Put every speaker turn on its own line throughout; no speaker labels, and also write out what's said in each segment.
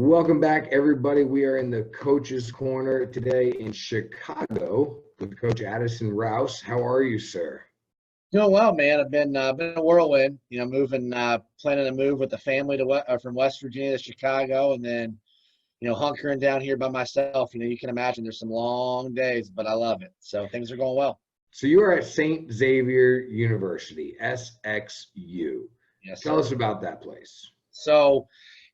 Welcome back, everybody. We are in the Coach's Corner today in Chicago with Coach Addison Rouse. How are you, sir?
Doing well, man. I've been a whirlwind. Moving, planning to move with the family from West Virginia to Chicago, and then hunkering down here by myself. You can imagine there's some long days, but I love it. So things are going well.
So you are at St. Xavier University, SXU.
Yes,
Tell
sir.
us about that place.
So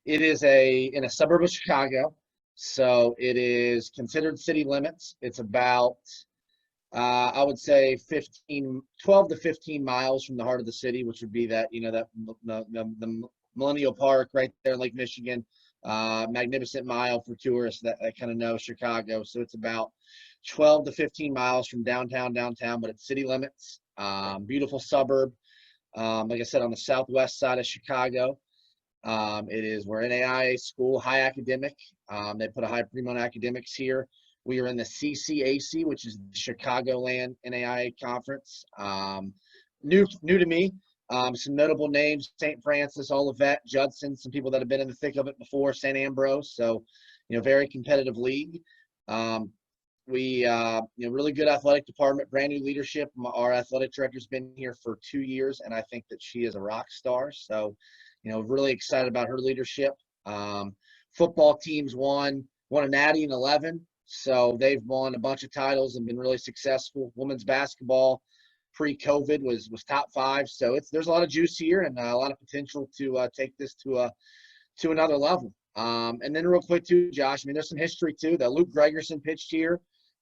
it is in a suburb of Chicago. So it is considered city limits. It's about I would say 12 to 15 miles from the heart of the city, which would be the Millennial Park right there in Lake Michigan. Magnificent Mile for tourists that kind of know Chicago. So it's about 12 to 15 miles from downtown, but it's city limits. Beautiful suburb. Like I said, on the southwest side of Chicago. We're NAIA school, high academic. They put a high premium on academics here. We are in the CCAC, which is the Chicagoland NAIA conference. New to me. Some notable names: St. Francis, Olivet, Judson. Some people that have been in the thick of it before. St. Ambrose. So, very competitive league. Really good athletic department, brand new leadership. Our athletic director's been here for 2 years, and I think that she is a rock star. So, really excited about her leadership. Football teams won a Natty in 11. So they've won a bunch of titles and been really successful. Women's basketball pre-COVID was top 5. So there's a lot of juice here and a lot of potential to take this to another level. And then real quick too, Josh, there's some history too. That Luke Gregerson pitched here,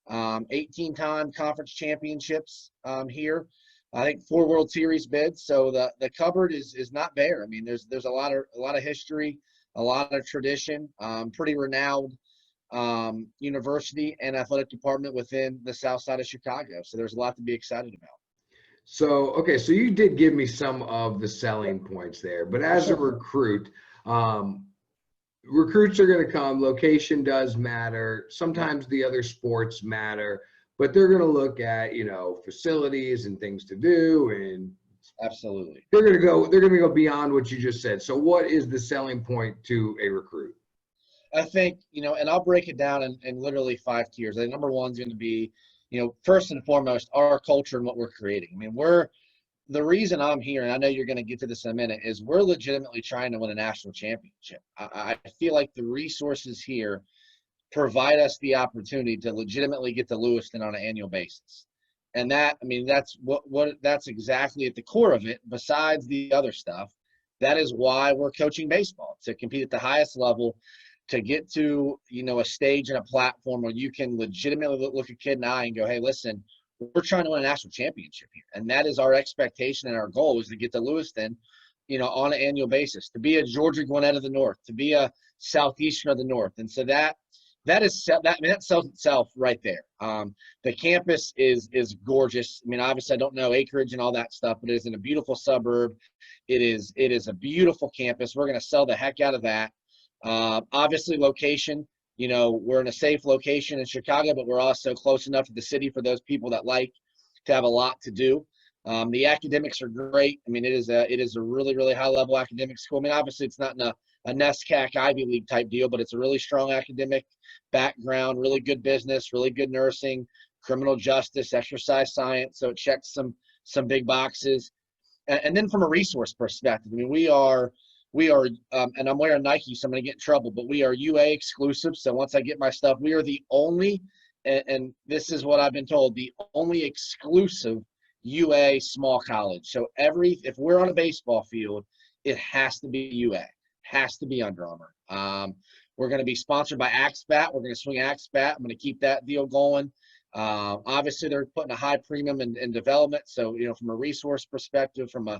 18-time conference championships here. I think 4 World Series bids. So the cupboard is not bare. There's a lot of history, a lot of tradition, pretty renowned university and athletic department within the south side of Chicago. So there's a lot to be excited about.
So you did give me some of the selling points there, but as a recruit, recruits are going to come. Location does matter. Sometimes the other sports matter, but they're going to look at, facilities and things to do, and
absolutely
they're going to go beyond what you just said. So what is the selling point to a recruit?
I think, and I'll break it down in literally 5 tiers. I think number 1 is going to be, first and foremost, our culture and what we're creating. The reason I'm here, and I know you're going to get to this in a minute, is we're legitimately trying to win a national championship. I feel like the resources here provide us the opportunity to legitimately get to Lewiston on an annual basis. And that's exactly at the core of it, besides the other stuff. That is why we're coaching baseball, to compete at the highest level, to get to, a stage and a platform where you can legitimately look a kid in the eye and go, hey, listen, we're trying to win a national championship here. And that is our expectation and our goal, is to get to Lewiston, on an annual basis, to be a Georgia Gwinnett of the North, to be a Southeastern of the North. And so that sells itself right there. The campus is gorgeous. Obviously I don't know acreage and all that stuff, but it is in a beautiful suburb. It is a beautiful campus. We're going to sell the heck out of that. Obviously location, we're in a safe location in Chicago, but we're also close enough to the city for those people that like to have a lot to do. The academics are great. It is a really, really high level academic school. Obviously it's not in a NESCAC Ivy League type deal, but it's a really strong academic background, really good business, really good nursing, criminal justice, exercise science. So it checks some big boxes. And then from a resource perspective, we are, and I'm wearing Nike, so I'm going to get in trouble, but we are UA exclusive. So once I get my stuff, we are the only, and this is what I've been told, the only exclusive UA small college. So if we're on a baseball field, it has to be UA, has to be Under Armour. We're going to be sponsored by AxeBat. We're going to swing AxeBat. I'm going to keep that deal going. Obviously they're putting a high premium in development. So, from a resource perspective, from a,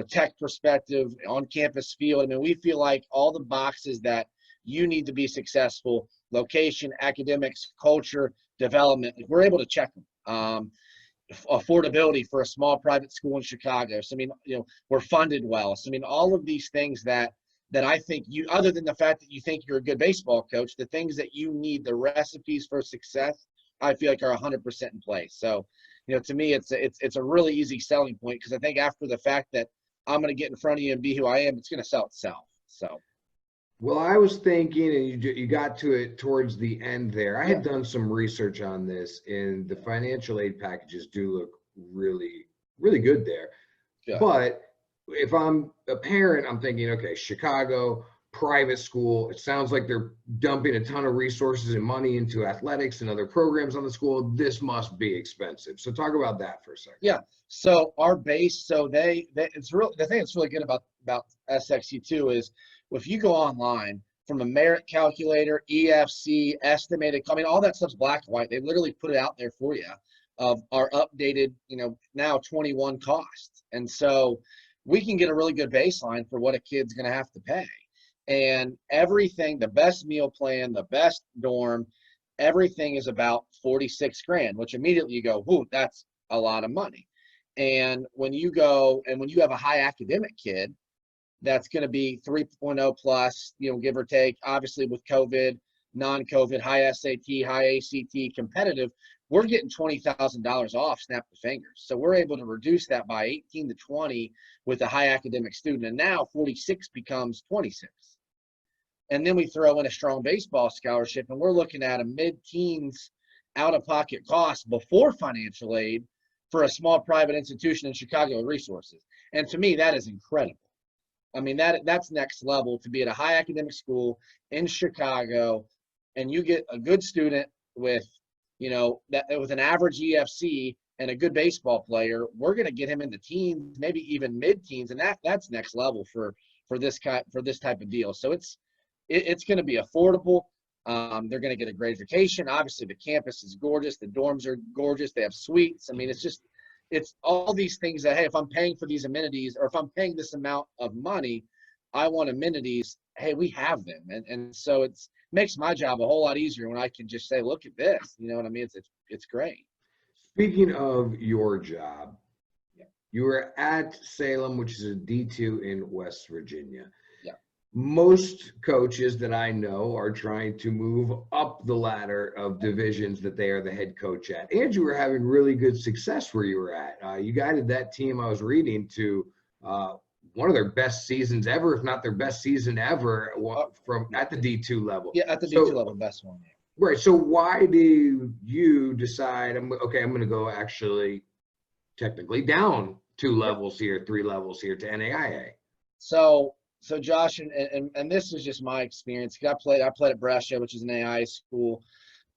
tech perspective, on campus field, we feel like all the boxes that you need to be successful: location, academics, culture, development, we're able to check them. Affordability for a small private school in Chicago. So, we're funded well. So, all of these things that I think other than the fact that you think you're a good baseball coach, the things that you need, the recipes for success, I feel like are 100% in place. So, to me, it's a really easy selling point, because I think after the fact that I'm going to get in front of you and be who I am, it's going to sell itself. So,
Well, I was thinking, and you got to it towards the end there. I
Yeah,
had done some research on this, and the financial aid packages do look really, really good there.
good.
But if I'm a parent, I'm thinking, okay, Chicago, private school. It sounds like they're dumping a ton of resources and money into athletics and other programs on the school. This must be expensive. So talk about that for a second.
Yeah. So our base, so they it's real. The thing that's really good about SXU too is if you go online from a merit calculator, EFC, estimated, I mean, all that stuff's black and white. They literally put it out there for you of our updated, now 21 costs, and so we can get a really good baseline for what a kid's going to have to pay, and everything, the best meal plan, the best dorm, everything is about 46 grand, which immediately you go, whoo, that's a lot of money. And when you have a high academic kid, that's going to be 3.0 plus, give or take, obviously with COVID, non-COVID, high SAT, high ACT, competitive, we're getting $20,000 off, snap the fingers. So we're able to reduce that by 18 to 20 with a high academic student. And now 46 becomes 26. And then we throw in a strong baseball scholarship, and we're looking at a mid-teens out-of-pocket cost before financial aid for a small private institution in Chicago with resources. And to me, that is incredible. I mean, that's next level to be at a high academic school in Chicago, and you get a good student with, with an average EFC and a good baseball player. We're going to get him in the teens, maybe even mid-teens, and that's next level for this type of deal. So it's going to be affordable. They're going to get a great education. Obviously, the campus is gorgeous. The dorms are gorgeous. They have suites. I mean, it's all these things that, hey, if I'm paying for these amenities, or if I'm paying this amount of money, I want amenities. Hey, we have them. And so it makes my job a whole lot easier when I can just say, look at this. You know what I mean? It's great.
Speaking of your job,
Yeah.
you were at Salem, which is a D2 in West Virginia.
Yeah.
Most coaches that I know are trying to move up the ladder of divisions that they are the head coach at. And you were having really good success where you were at. You guided that team, I was reading, to one of their best seasons ever, if not their best season ever, from at the D2 level.
Yeah, at the D2 level, best one.
Right. So why do you decide, I'm going to go actually technically down 2 levels here, 3 levels here to NAIA?
So Josh, and this is just my experience. I played at Brescia, which is an NAIA school.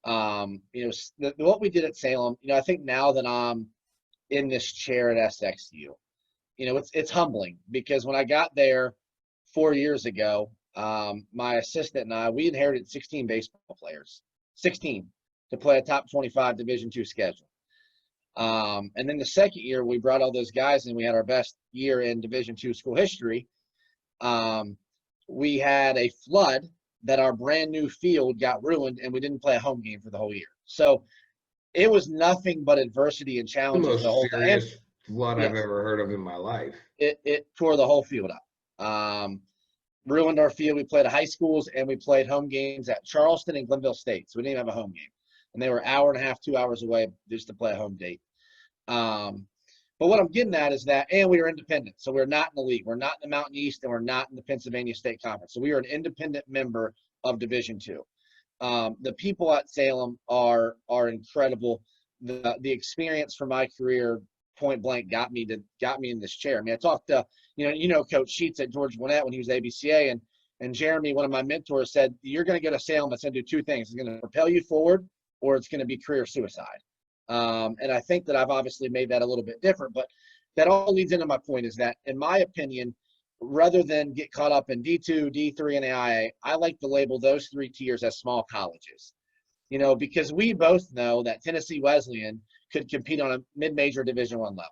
What we did at Salem, I think now that I'm in this chair at SXU, it's humbling, because when I got there 4 years ago, my assistant and we inherited 16 baseball players, 16 to play a top 25 Division II schedule. And then the second year, we brought all those guys, and we had our best year in Division II school history. We had a flood that our brand new field got ruined, and we didn't play a home game for the whole year. So it was nothing but adversity and challenges
The
the whole
most
time.
serious flood
Yes.
I've ever heard of in my life.
It tore the whole field up. Ruined our field. We played at high schools, and we played home games at Charleston and Glenville State. So we didn't have a home game, and they were an hour and a half, 2 hours away just to play a home date. But what I'm getting at is that, and we were independent. So we're not in the league. We're not in the Mountain East, and we're not in the Pennsylvania State Conference. So we are an independent member of Division II. The people at Salem are incredible. The experience for my career, point blank, got me in this chair. I mean, I talked to Coach Sheets at George Gwinnett when he was ABCA, and Jeremy, one of my mentors, said, you're going to go to Salem. It's going to do 2 things. It's going to propel you forward, or it's going to be career suicide. And I think that I've obviously made that a little bit different, but that all leads into my point, is that, in my opinion, rather than get caught up in D2, D3, and NAIA, I like to label those 3 tiers as small colleges. Because we both know that Tennessee Wesleyan could compete on a mid-major Division I level.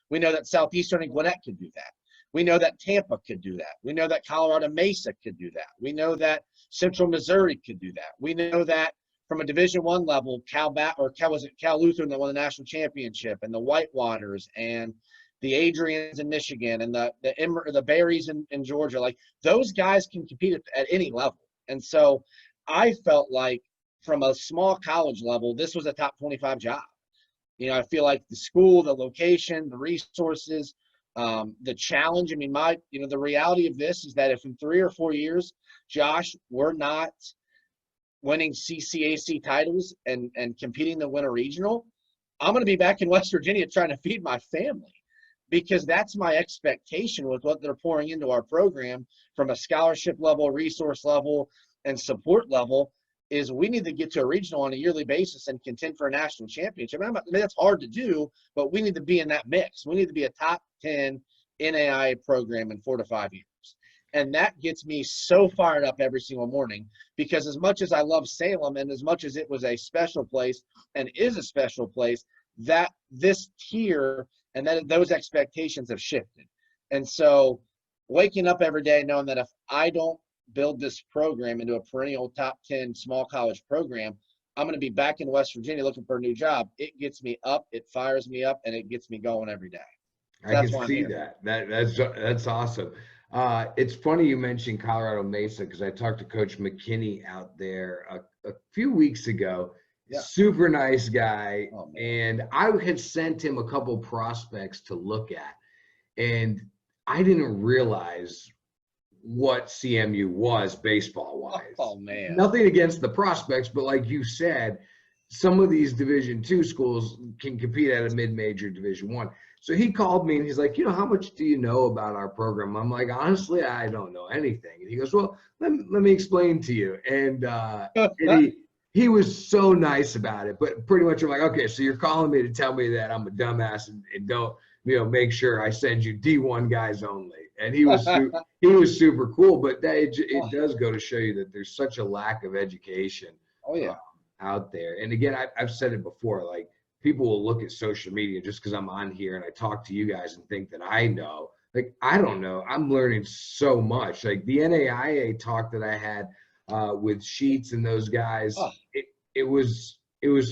We know that Southeastern and Gwinnett could do that. We know that Tampa could do that. We know that Colorado Mesa could do that. We know that Central Missouri could do that. We know that from a Division I level, Cal Lutheran that won the national championship, and the Whitewaters, and the Adrians in Michigan, and the Berries in Georgia, like, those guys can compete at any level. And so I felt like, from a small college level, this was a top 25 job. I feel like the school, the location, the resources, The challenge, I mean, the reality of this is that if in 3 or 4 years, Josh, we're not winning CCAC titles and competing to win a regional, I'm going to be back in West Virginia trying to feed my family, because that's my expectation with what they're pouring into our program from a scholarship level, resource level, and support level, is we need to get to a regional on a yearly basis and contend for a national championship. I mean, that's hard to do, but we need to be in that mix. We need to be a top 10 NAIA program in 4 to 5 years. And that gets me so fired up every single morning, because as much as I love Salem and as much as it was a special place and is a special place, that this tier and that those expectations have shifted. And so waking up every day knowing that if I don't build this program into a perennial top 10 small college program, I'm going to be back in West Virginia looking for a new job. It gets me up, it fires me up, and it gets me going every day.
So I can see that. That's awesome. It's funny you mentioned Colorado Mesa, because I talked to Coach McKinney out there a few weeks ago. Yeah. Super nice guy. Oh, and I had sent him a couple prospects to look at, and I didn't realize what CMU was baseball wise.
Oh man.
Nothing against the prospects, but like you said, some of these Division II schools can compete at a mid-major Division I. So he called me and he's like, how much do you know about our program? I'm like, honestly, I don't know anything. And he goes, well, let me explain to you. And he was so nice about it, but pretty much I'm like, okay, so you're calling me to tell me that I'm a dumbass and don't, make sure I send you D1 guys only. And he was super cool, but it does go to show you that there's such a lack of education out there. And again, I've said it before, like, people will look at social media just because I'm on here and I talk to you guys and think that I know. Like, I don't know. I'm learning so much. Like the NAIA talk that I had with Sheets and those guys, it was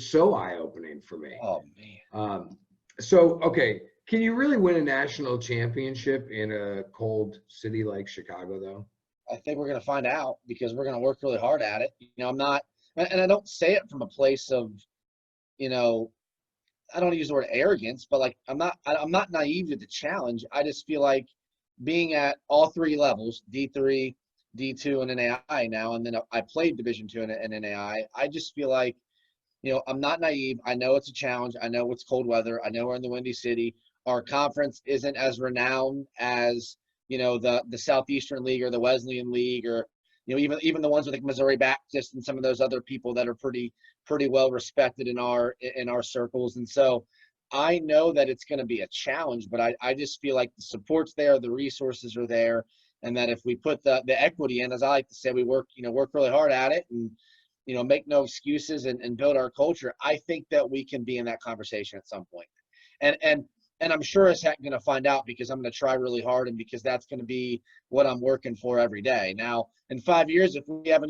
so eye-opening for me.
Oh man.
So okay, can you really win a national championship in a cold city like Chicago, though?
I think we're going to find out, because we're going to work really hard at it. I'm not, and I don't say it from a place of, I don't use the word arrogance, but like I'm not naive to the challenge. I just feel like being at all 3 levels, D3, D2, and NAIA now, and then I played Division II and NAIA. I just feel like, I'm not naive. I know it's a challenge. I know it's cold weather. I know we're in the Windy City. Our conference isn't as renowned as, the Southeastern League or the Wesleyan League, or, even the ones with like Missouri Baptist and some of those other people that are pretty well respected in our circles. And so I know that it's going to be a challenge, but I just feel like the support's there, the resources are there, and that if we put the equity in, as I like to say, we work really hard at it and, make no excuses and build our culture, I think that we can be in that conversation at some point. And I'm sure as heck going to find out, because I'm going to try really hard, and because that's going to be what I'm working for every day. Now, in 5 years, if we have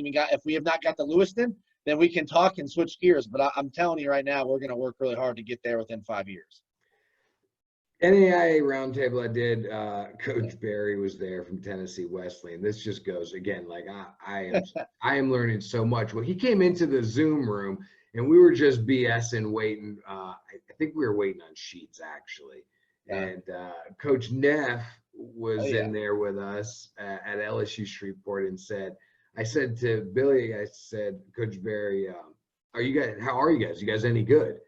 not got the Lewiston, then we can talk and switch gears. But I'm telling you right now, we're going to work really hard to get there within 5 years.
NAIA roundtable I did, Coach Barry was there from Tennessee Wesleyan. This just goes again, like I am learning so much. Well, he came into the Zoom room and we were just BSing, waiting. I think we were waiting on Sheets actually. Yeah. And Coach Neff was in there with us at LSU Shreveport and I said to Billy, I said, Coach Barry, how are you guys? You guys any good?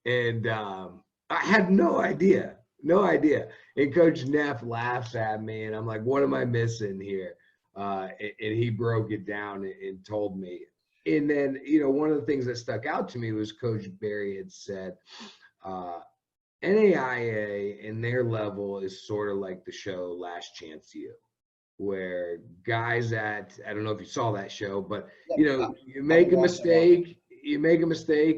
And I had no idea. And Coach Neff laughs at me and I'm like, what am I missing here? And he broke it down and told me. And then, one of the things that stuck out to me was Coach Barry had said, NAIA in their level is sort of like the show Last Chance U, where guys I don't know if you saw that show, but you make a mistake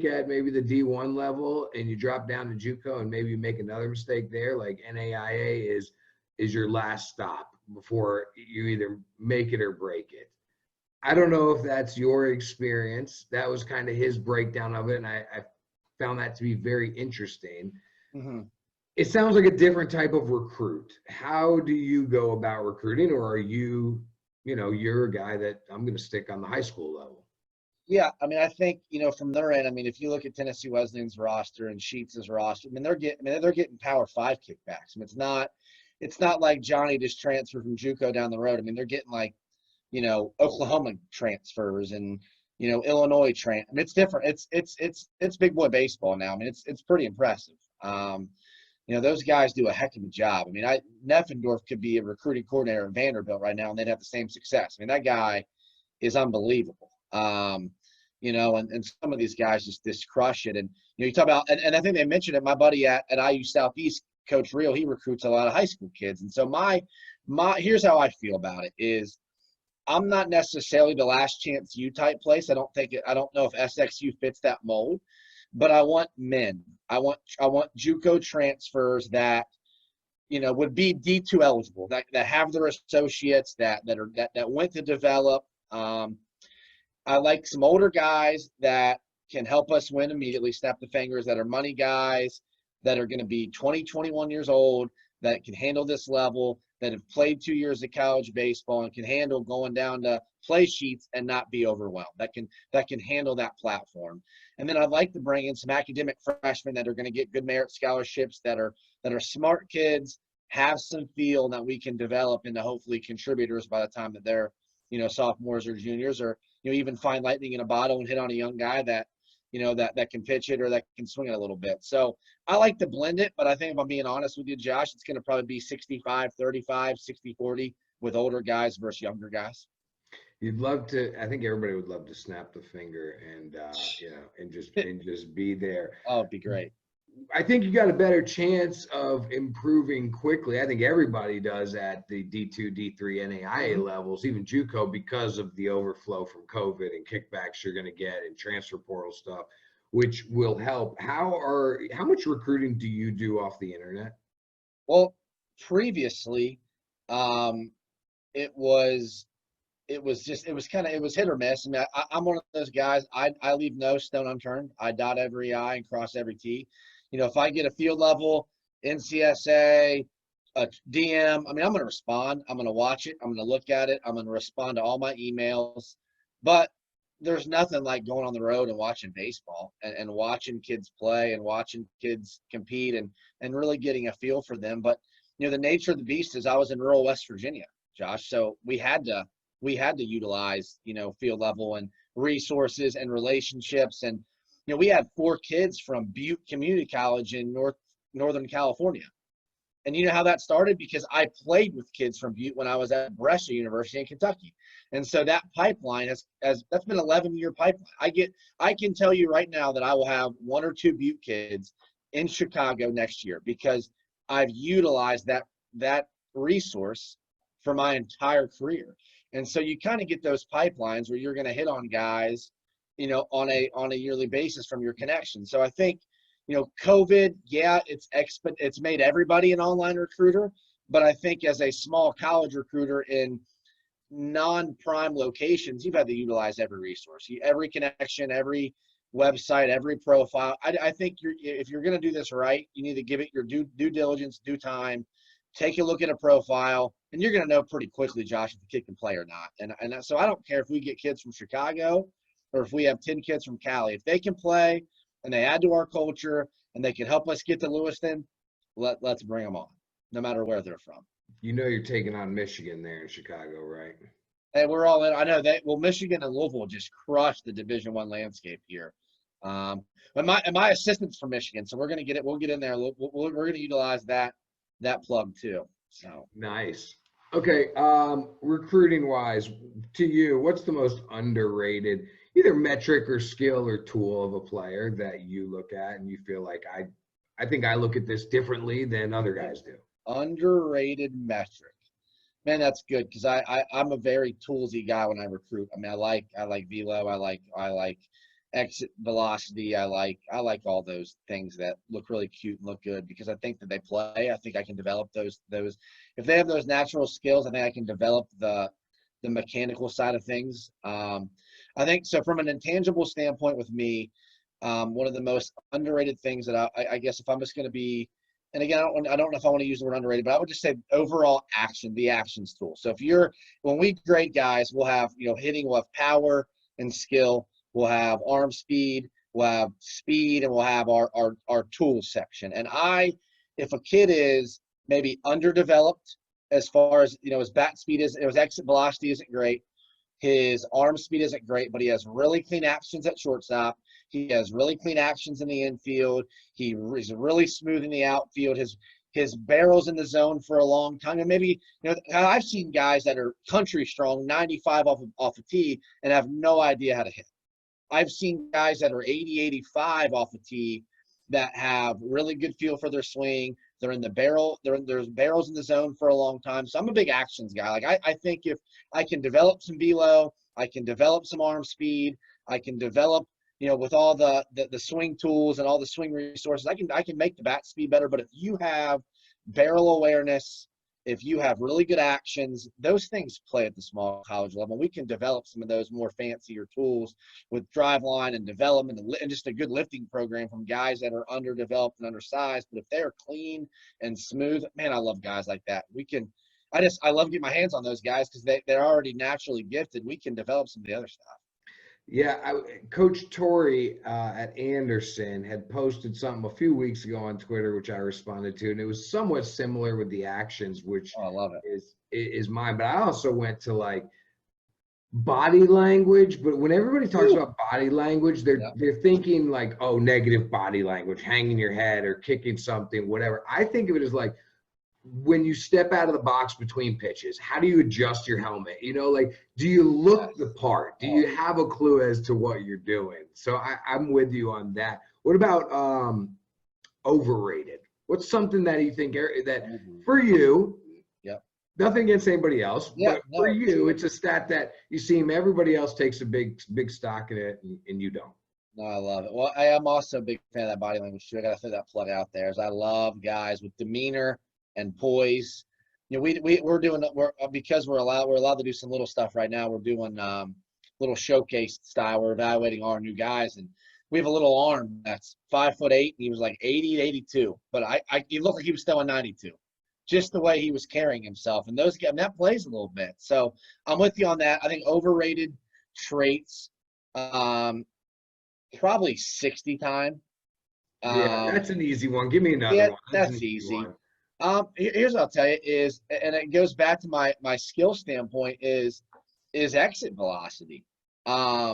at maybe the D1 level and you drop down to JUCO and maybe you make another mistake there. Like NAIA is your last stop before you either make it or break it. I don't know if that's your experience. That was kind of his breakdown of it, and I found that to be very interesting. Mm-hmm. It sounds like a different type of recruit. How do you go about recruiting, or are you, you're a guy that I'm going to stick on the high school level?
Yeah, I mean, I think, from their end, I mean, if you look at Tennessee Wesleyan's roster and Sheets' roster, they're getting Power 5 kickbacks. I mean, it's not like Johnny just transferred from JUCO down the road. I mean, they're getting like, Oklahoma transfers and, Illinois I mean, it's different. It's big boy baseball now. I mean, it's pretty impressive. Those guys do a heck of a job. I mean, Neffendorf could be a recruiting coordinator at Vanderbilt right now, and they'd have the same success. I mean, that guy is unbelievable. And some of these guys just crush it. And you talk about, and I think they mentioned it. My buddy at IU Southeast, Coach Real, he recruits a lot of high school kids. And so my here's how I feel about it is I'm not necessarily the last chance U type place. I don't know if SXU fits that mold, but I want men. I want JUCO transfers that would be D2 eligible, that have their associates that went to develop. I like some older guys that can help us win immediately, snap the fingers, that are money guys, that are going to be 20, 21 years old, that can handle this level, that have played 2 years of college baseball and can handle going down to play sheets and not be overwhelmed, that can handle that platform. And then I'd like to bring in some academic freshmen that are going to get good merit scholarships, that are smart kids, have some feel, and that we can develop into hopefully contributors by the time that they're, sophomores or juniors, or, even find lightning in a bottle and hit on a young guy that, that can pitch it or that can swing it a little bit. So I like to blend it, but I think if I'm being honest with you, Josh, it's going to probably be 65-35, 60-40 with older guys versus younger guys.
You'd love to. I think everybody would love to snap the finger and and just be there.
Oh, it'd be great.
I think you got a better chance of improving quickly. I think everybody does at the D2, D3, NAIA levels, even JUCO, because of the overflow from COVID and kickbacks you're going to get and transfer portal stuff, which will help. How much recruiting do you do off the internet?
Well, previously, it was hit or miss. I mean, I'm one of those guys. I leave no stone unturned. I dot every I and cross every T. If I get a field level, NCSA, a DM, I mean, I'm going to respond. I'm going to watch it. I'm going to look at it. I'm going to respond to all my emails. But there's nothing like going on the road and watching baseball and watching kids play and watching kids compete and really getting a feel for them. But, the nature of the beast is I was in rural West Virginia, Josh. So we had to utilize, field level and resources and relationships. And, we had 4 kids from Butte Community College in Northern California. And you know how that started? Because I played with kids from Butte when I was at Brescia University in Kentucky. And so that pipeline that's been an 11-year pipeline. I can tell you right now that I will have 1 or 2 Butte kids in Chicago next year because I've utilized that resource for my entire career. And so you kind of get those pipelines where you're going to hit on guys, on a yearly basis from your connection. So I think, COVID, yeah, it's made everybody an online recruiter, but I think as a small college recruiter in non-prime locations, you've had to utilize every resource, every connection, every website, every profile. I think if you're going to do this right, you need to give it your due diligence, due time, take a look at a profile, and you're going to know pretty quickly, Josh, if the kid can play or not. And so I don't care if we get kids from Chicago or if we have 10 kids from Cali. If they can play and they add to our culture and they can help us get to Lewiston, let's bring them on, no matter where they're from.
You're taking on Michigan there in Chicago, right?
Hey, we're all in. I know that. Well, Michigan and Louisville just crushed the Division I landscape here. And my assistant's from Michigan, so we're going to get it. We'll get in there. We're going to utilize that plug too. So
nice. Okay, recruiting wise, to you, what's the most underrated either metric or skill or tool of a player that you look at and you feel like I think I look at this differently than other guys do?
Underrated metric. Man, that's good because I'm a very toolsy guy when I recruit. I mean, I like velo, I like exit velocity. I like all those things that look really cute and look good because I think that they play. I think I can develop those. If they have those natural skills, I think I can develop the mechanical side of things. I think so. From an intangible standpoint, with me, one of the most underrated things that I guess if I'm just going to be, and again, I don't know if I want to use the word underrated, but I would just say overall the actions tool. So when we grade guys, we'll have hitting, we'll have power and skill. We'll have arm speed, we'll have speed, and we'll have our tool section. And if a kid is maybe underdeveloped as far as, his bat speed is, his exit velocity isn't great. His arm speed isn't great, but he has really clean actions at shortstop. He has really clean actions in the infield. He is really smooth in the outfield. His barrels in the zone for a long time. And maybe, I've seen guys that are country strong, 95 off a tee, and have no idea how to hit. I've seen guys that are 80, 85 off a tee that have really good feel for their swing. They're in the barrel. There's barrels in the zone for a long time. So I'm a big actions guy. Like I think if I can develop some velo, I can develop some arm speed, I can develop, with all the swing tools and all the swing resources, I can make the bat speed better. But if you have barrel awareness, if you have really good actions, those things play at the small college level. We can develop some of those more fancier tools with drive line and development and just a good lifting program from guys that are underdeveloped and undersized. But if they're clean and smooth, man, I love guys like that. I love getting my hands on those guys because they're already naturally gifted. We can develop some of the other stuff.
Yeah, Coach Torrey at Anderson had posted something a few weeks ago on Twitter, which I responded to, and it was somewhat similar with the actions, which
I love it.
Is mine. But I also went to like body language. But when everybody talks about body language, they're thinking like, oh, negative body language, hanging your head or kicking something, whatever. I think of it as like, when you step out of the box between pitches, how do you adjust your helmet? Like, do you look the part? Do you have a clue as to what you're doing? So I'm with you on that. What about overrated? What's something that you think that for you, nothing against anybody else, but for you, it's a stat that you seem everybody else takes a big stock in it and you don't.
No, I love it. Well, I am also a big fan of that body language too. I got to throw that plug out there. As I love guys with demeanor and poise. Because we're allowed to do some little stuff right now. We're doing little showcase style. We're evaluating our new guys, and we have a little arm that's 5'8". And he was like 80 to 82, but he looked like he was still 92, just the way he was carrying himself. And that plays a little bit. So I'm with you on that. I think overrated traits, probably 60 time.
Yeah, that's an easy one. Give me another one.
That's easy. One. Here's what I'll tell you is, and it goes back to my skill standpoint is exit velocity. I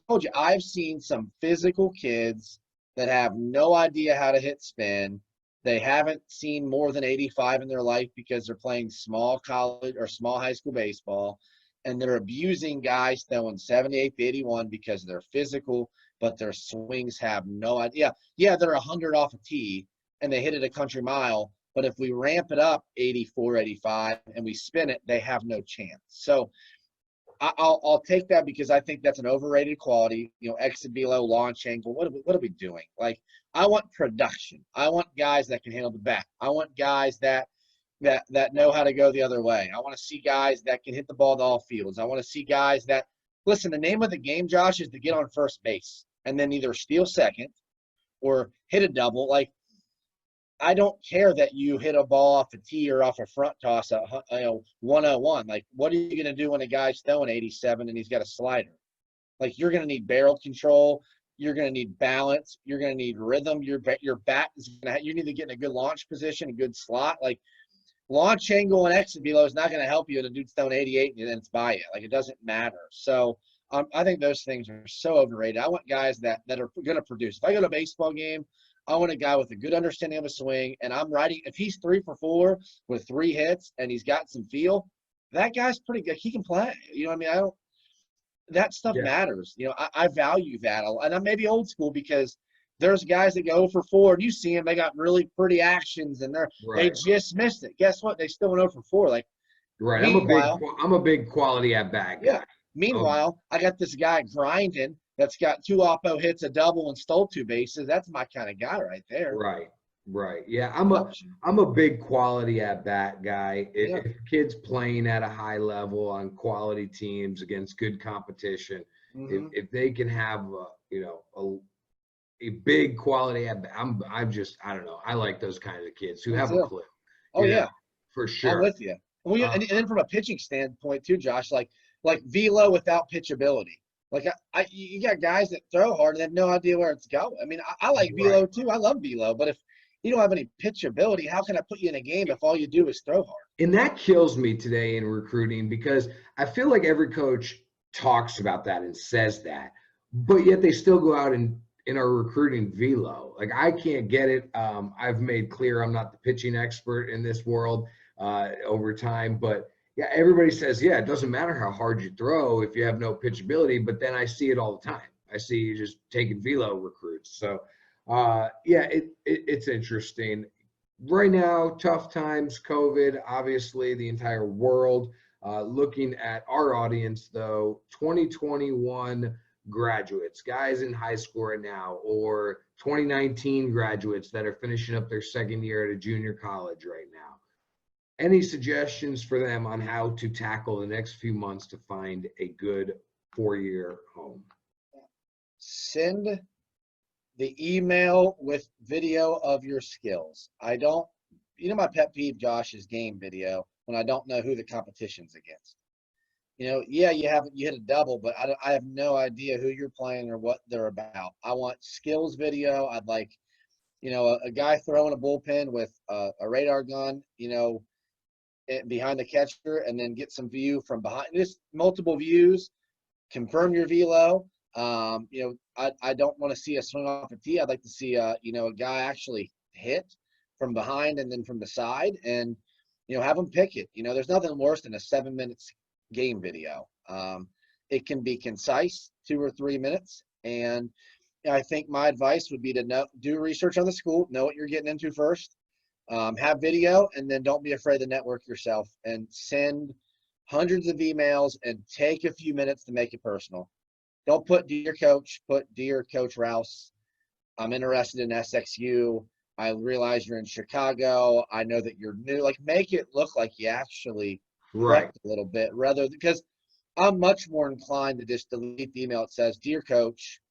told you, I've seen some physical kids that have no idea how to hit spin. They haven't seen more than 85 in their life because they're playing small college or small high school baseball, and they're abusing guys throwing 78 to 81 because they're physical, but their swings have no idea. Yeah, they're 100 off a tee, and they hit it a country mile, but if we ramp it up 84, 85, and we spin it, they have no chance. So I'll take that because I think that's an overrated quality. Exit velo, launch angle. What are we doing? Like, I want production. I want guys that can handle the bat. I want guys that know how to go the other way. I want to see guys that can hit the ball to all fields. I want to see guys that listen. The name of the game, Josh, is to get on first base and then either steal second or hit a double. Like, I don't care that you hit a ball off a tee or off a front toss at 101. Like, what are you going to do when a guy's throwing 87 and he's got a slider? Like, you're going to need barrel control. You're going to need balance. You're going to need rhythm. Your bat is going to you need to get in a good launch position, a good slot. Like, launch angle and exit velo is not going to help you. The dude's throwing 88 and then it's by you. Like, it doesn't matter. So I think those things are so overrated. I want guys that are going to produce. If I go to a baseball game, I want a guy with a good understanding of a swing, and I'm riding. If he's 3 for 4 with 3 hits and he's got some feel, that guy's pretty good. He can play. That stuff matters. I value that, and I may be old school because there's guys that go 0 for 4, and you see them, they got really pretty actions, and they just missed it. Guess what? They still went 0 for 4. Like,
right. I'm a big quality at bat guy.
Yeah. Meanwhile, I got this guy grinding that's got 2 oppo hits, a double, and stole 2 bases. That's my kind of guy right there.
Right. Yeah, I'm a big quality at bat guy. If a kid's playing at a high level on quality teams against good competition, if they can have a big quality at bat, I don't know. I like those kinds of kids who have a clue.
Oh yeah,
for sure.
I'm with you. Well, and then from a pitching standpoint too, Josh, like velo without pitchability. Like, you got guys that throw hard and they have no idea where it's going. I mean, I like velo too. I love velo, but you don't have any pitchability. How can I put you in a game if all you do is throw hard?
And that kills me today in recruiting, because I feel like every coach talks about that and says that, but yet they still go out and in our recruiting velo. Like, I can't get it. I've made clear I'm not the pitching expert in this world over time, but yeah, everybody says, yeah, it doesn't matter how hard you throw if you have no pitchability, but then I see it all the time. I see you just taking velo recruits. So yeah, it's interesting. Right now, tough times, COVID, obviously the entire world. Looking at our audience though, 2021 graduates, guys in high school right now, or 2019 graduates that are finishing up their second year at a junior college right now. Any suggestions for them on how to tackle the next few months to find a good 4-year home?
Send the email with video of your skills. My pet peeve, Josh, is game video when I don't know who the competition's against. Yeah, you hit a double, but I have no idea who you're playing or what they're about. I want skills video. I'd like, a guy throwing a bullpen with a radar gun, behind the catcher, and then get some view from behind. Just multiple views. Confirm your velo. I don't want to see a swing off a tee. I'd like to see a guy actually hit from behind and then from the side, and have them pick it. There's nothing worse than a 7 minutes game video. It can be concise, 2 or 3 minutes, and I think my advice would be to do research on the school, know what you're getting into first, have video, and then don't be afraid to network yourself and send hundreds of emails and take a few minutes to make it personal. Don't put "Dear Coach," put "Dear Coach Rouse, I'm interested in SXU. I realize you're in Chicago. I know that you're new." Like, make it look like you actually
Right.
a little bit, because I'm much more inclined to just delete the email that says, "Dear Coach,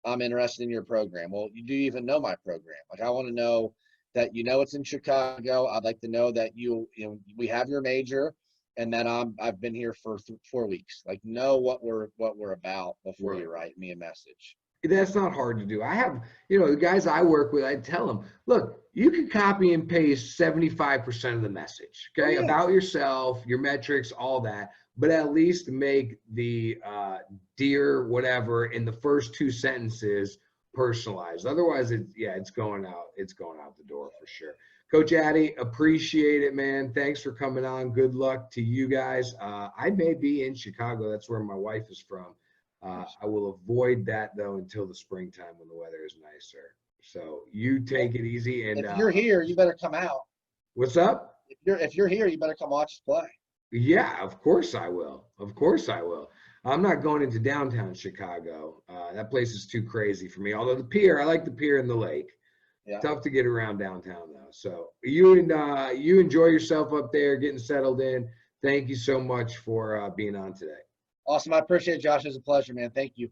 I'm interested in your program." Well, do you even know my program? Like, I want to know that it's in Chicago. I'd like to know that we have your major, and that I've been here for 4 weeks. Like, know what we're about before you write me a message.
That's not hard to do. I have, the guys I work with, I tell them, look, you can copy and paste 75% of the message, okay,
Yeah.
about yourself, your metrics, all that, but at least make the dear whatever in the first 2 sentences personalized. Otherwise, it's going out the door for sure. Coach Addy, appreciate it, man. Thanks for coming on. Good luck to you guys. I may be in Chicago. That's where my wife is from. I will avoid that though until the springtime when the weather is nicer. So you take it easy. And
if you're here, you better come out.
What's up?
If you're here, you better come watch us play.
Yeah, of course I will. Of course I will. I'm not going into downtown Chicago. That place is too crazy for me. Although the pier, I like the pier and the lake.
Yeah.
Tough to get around downtown though. So you enjoy yourself up there, getting settled in. Thank you so much for being on today.
Awesome. I appreciate it, Josh. It was a pleasure, man. Thank you.